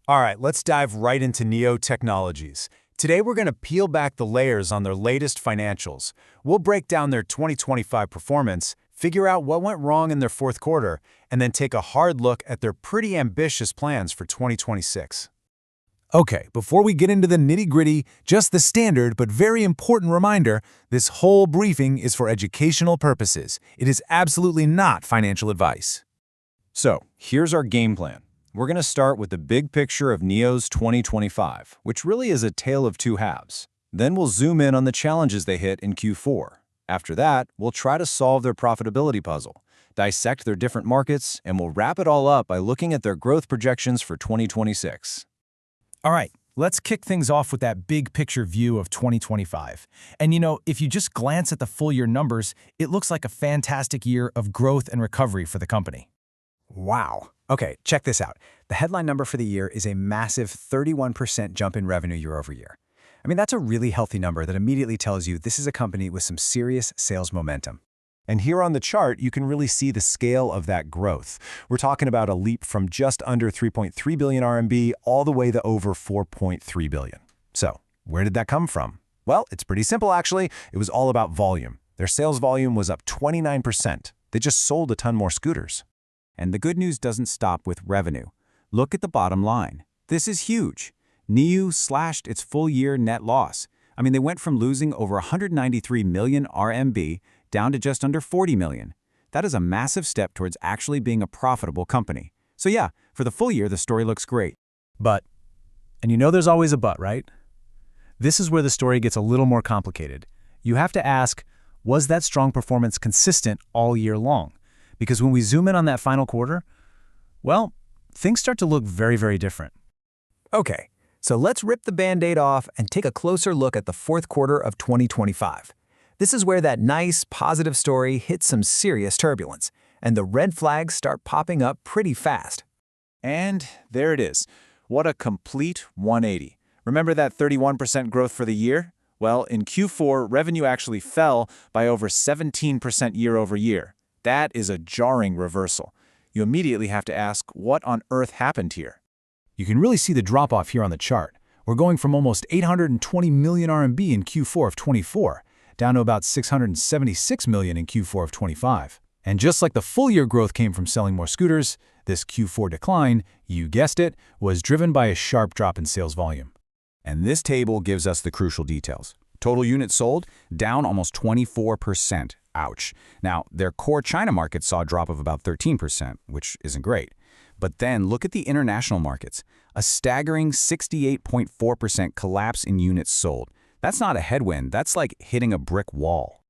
All right, let's dive right into Niu Technologies. Today we're going to peel back the layers on their latest financials. We'll break down their 2025 performance, figure out what went wrong in their fourth quarter, and then take a hard look at their pretty ambitious plans for 2026. Okay, before we get into the nitty-gritty, just the standard but very important reminder, this whole briefing is for educational purposes. It is absolutely not financial advice. So, here's our game plan. We're going to start with the big picture of Niu's 2025, which really is a tale of two halves. Then we'll zoom in on the challenges they hit in Q4. After that, we'll try to solve their profitability puzzle, dissect their different markets, and we'll wrap it all up by looking at their growth projections for 2026. All right, let's kick things off with that big picture view of 2025. And if you just glance at the full year numbers, it looks like a fantastic year of growth and recovery for the company. Wow. Okay, check this out. The headline number for the year is a massive 31% jump in revenue year over year. I mean, that's a really healthy number that immediately tells you this is a company with some serious sales momentum. And here on the chart, you can really see the scale of that growth. We're talking about a leap from just under 3.3 billion RMB all the way to over 4.3 billion. So, where did that come from? Well, it's pretty simple actually. It was all about volume. Their sales volume was up 29%. They just sold a ton more scooters. And the good news doesn't stop with revenue. Look at the bottom line. This is huge. Niu slashed its full-year net loss. I mean, they went from losing over 193 million RMB down to just under 40 million. That is a massive step towards actually being a profitable company. So yeah, for the full year, the story looks great. But, and there's always a but, right? This is where the story gets a little more complicated. You have to ask, was that strong performance consistent all year long? Because when we zoom in on that final quarter, well, things start to look very, very different. Okay, so let's rip the Band-Aid off and take a closer look at the fourth quarter of 2025. This is where that nice, positive story hits some serious turbulence, and the red flags start popping up pretty fast. And there it is. What a complete 180. Remember that 31% growth for the year? Well, in Q4, revenue actually fell by over 17% year over year. That is a jarring reversal. You immediately have to ask, what on earth happened here? You can really see the drop-off here on the chart. We're going from almost 820 million RMB in Q4 of 24 down to about 676 million in Q4 of 25. And just like the full-year growth came from selling more scooters, this Q4 decline, you guessed it, was driven by a sharp drop in sales volume. And this table gives us the crucial details. Total units sold, down almost 24%. Ouch. Now, their core China market saw a drop of about 13%, which isn't great. But then look at the international markets. A staggering 68.4% collapse in units sold. That's not a headwind, that's like hitting a brick wall.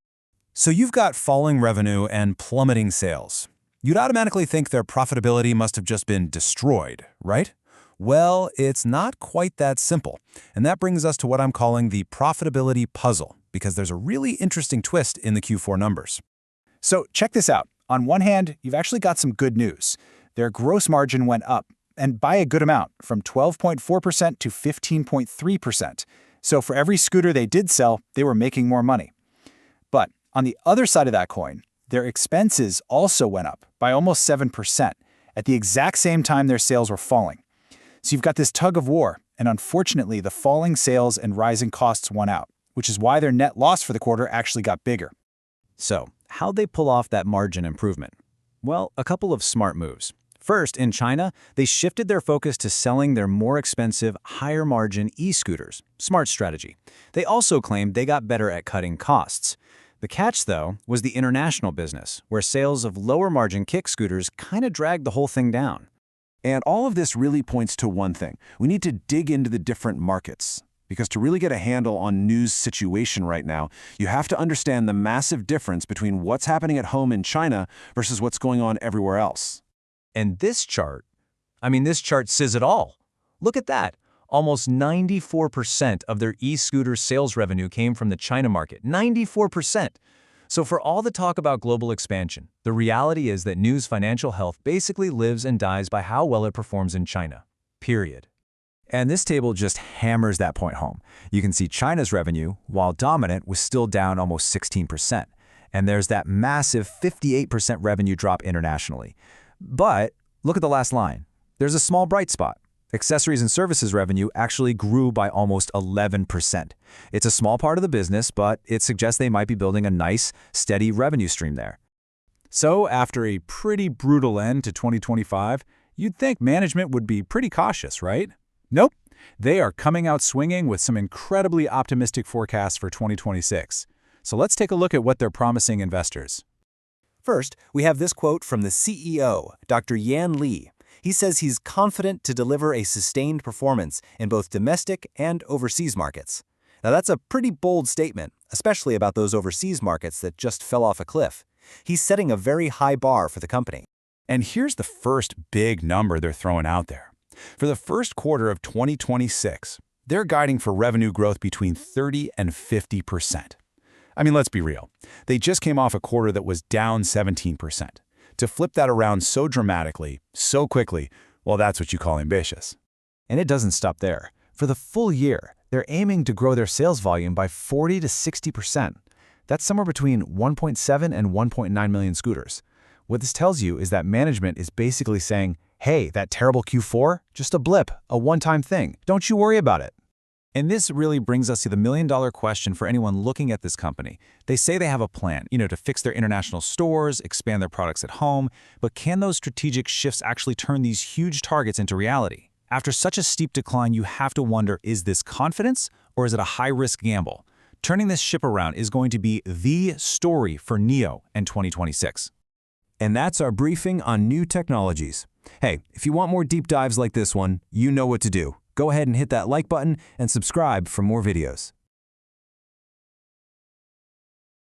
So you've got falling revenue and plummeting sales. You'd automatically think their profitability must have just been destroyed, right? Well, it's not quite that simple. And that brings us to what I'm calling the profitability puzzle, because there's a really interesting twist in the Q4 numbers. So check this out. On one hand, you've actually got some good news. Their gross margin went up, and by a good amount, from 12.4% to 15.3%. So for every scooter they did sell, they were making more money. But on the other side of that coin, their expenses also went up by almost 7%, at the exact same time their sales were falling. So you've got this tug of war, and unfortunately, the falling sales and rising costs won out, which is why their net loss for the quarter actually got bigger. So, how'd they pull off that margin improvement? Well, a couple of smart moves. First, in China, they shifted their focus to selling their more expensive, higher-margin e-scooters. Smart strategy. They also claimed they got better at cutting costs. The catch, though, was the international business, where sales of lower-margin kick scooters kind of dragged the whole thing down. And all of this really points to one thing. We need to dig into the different markets. Because to really get a handle on Niu's situation right now, you have to understand the massive difference between what's happening at home in China versus what's going on everywhere else. And this chart says it all. Look at that. Almost 94% of their e-scooter sales revenue came from the China market. 94%. So for all the talk about global expansion, the reality is that Niu's financial health basically lives and dies by how well it performs in China. Period. And this table just hammers that point home. You can see China's revenue, while dominant, was still down almost 16%. And there's that massive 58% revenue drop internationally. But look at the last line. There's a small bright spot. Accessories and services revenue actually grew by almost 11%. It's a small part of the business, but it suggests they might be building a nice, steady revenue stream there. So, after a pretty brutal end to 2025, you'd think management would be pretty cautious, right? Nope. They are coming out swinging with some incredibly optimistic forecasts for 2026. So let's take a look at what they're promising investors. First, we have this quote from the CEO, Dr. Yan Li. He says he's confident to deliver a sustained performance in both domestic and overseas markets. Now that's a pretty bold statement, especially about those overseas markets that just fell off a cliff. He's setting a very high bar for the company. And here's the first big number they're throwing out there. For the first quarter of 2026, they're guiding for revenue growth between 30 and 50%. I mean, let's be real. They just came off a quarter that was down 17%. To flip that around so dramatically, so quickly, well, that's what you call ambitious. And it doesn't stop there. For the full year, they're aiming to grow their sales volume by 40 to 60%. That's somewhere between 1.7 and 1.9 million scooters. What this tells you is that management is basically saying, hey, that terrible Q4, just a blip, a one-time thing. Don't you worry about it. And this really brings us to the million-dollar question for anyone looking at this company. They say they have a plan, to fix their international stores, expand their products at home, but can those strategic shifts actually turn these huge targets into reality? After such a steep decline, you have to wonder, is this confidence or is it a high-risk gamble? Turning this ship around is going to be the story for Niu in 2026. And that's our briefing on Niu Technologies. Hey, if you want more deep dives like this one, you know what to do. Go ahead and hit that like button and subscribe for more videos.